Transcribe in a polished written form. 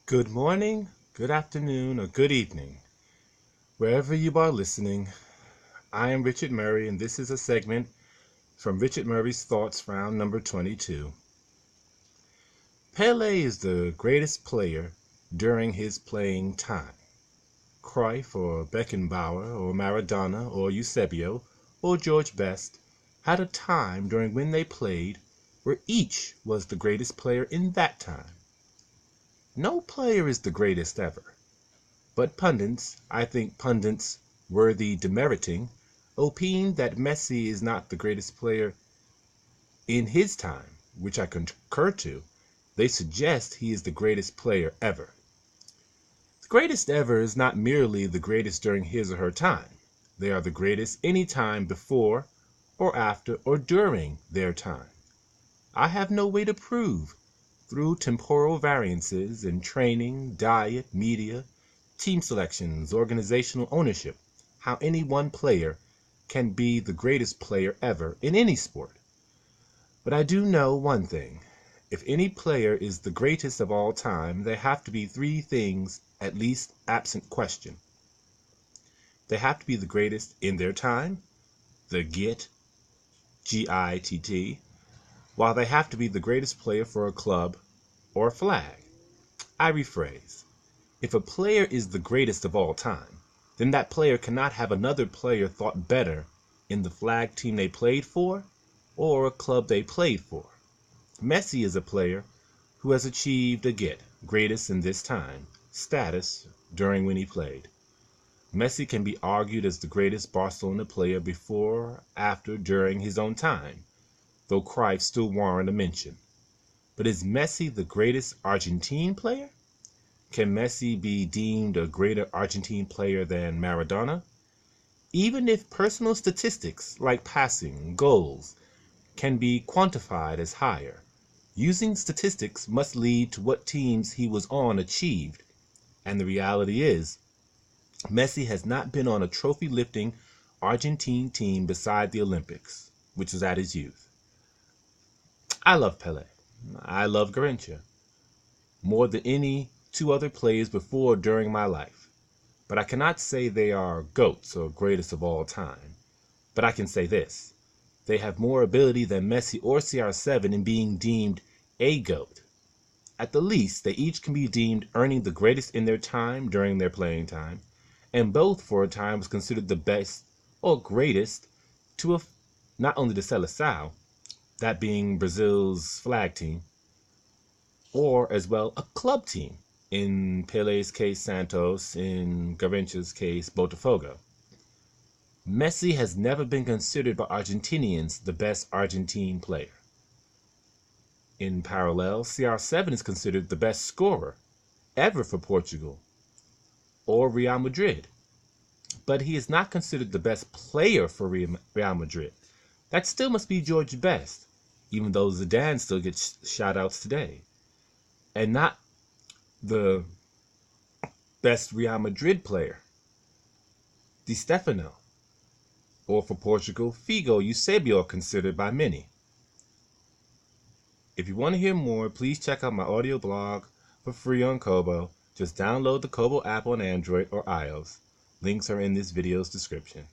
Good morning, good afternoon, or good evening. Wherever you are listening, I am Richard Murray, and this is a segment from Richard Murray's Thoughts, round number 22. Pele is the greatest player during his playing time. Cruyff or Beckenbauer or Maradona or Eusebio or George Best had a time during when they played where each was the greatest player in that time. No player is the greatest ever. But I think pundits worthy demeriting, opine that Messi is not the greatest player in his time, which I concur to. They suggest he is the greatest player ever. The greatest ever is not merely the greatest during his or her time. They are the greatest any time before or after or during their time. I have no way to prove, through temporal variances in training, diet, media, team selections, organizational ownership, how any one player can be the greatest player ever in any sport. But I do know one thing. If any player is the greatest of all time, there have to be three things at least absent question. They have to be the greatest in their time, the GIT, G-I-T-T, while they have to be the greatest player for a club or a flag. I rephrase. If a player is the greatest of all time, then that player cannot have another player thought better in the flag team they played for or a club they played for. Messi is a player who has achieved a GIT, greatest in this time, status during when he played. Messi can be argued as the greatest Barcelona player before, after, during his own time, though Cruyff still warrant a mention. But is Messi the greatest Argentine player? Can Messi be deemed a greater Argentine player than Maradona? Even if personal statistics like passing, goals, can be quantified as higher, using statistics must lead to what teams he was on achieved, and the reality is, Messi has not been on a trophy-lifting Argentine team beside the Olympics, which was at his youth. I love Pele. I love Garrincha more than any two other players before or during my life. But I cannot say they are GOATs or greatest of all time. But I can say this. They have more ability than Messi or CR7 in being deemed a GOAT. At the least, they each can be deemed earning the greatest in their time during their playing time, and both for a time was considered the best or greatest to not only the Seleção, that being Brazil's flag team, or as well a club team, in Pele's case Santos, in Garrincha's case Botafogo. Messi has never been considered by Argentinians the best Argentine player. In parallel, CR7 is considered the best scorer ever for Portugal or Real Madrid. But he is not considered the best player for Real Madrid. That still must be George Best, even though Zidane still gets shout-outs today. And not the best Real Madrid player, Stefano, or for Portugal, Figo, Eusebio are considered by many. If you want to hear more, please check out my audio blog for free on Kobo. Just download the Kobo app on Android or iOS. Links are in this video's description.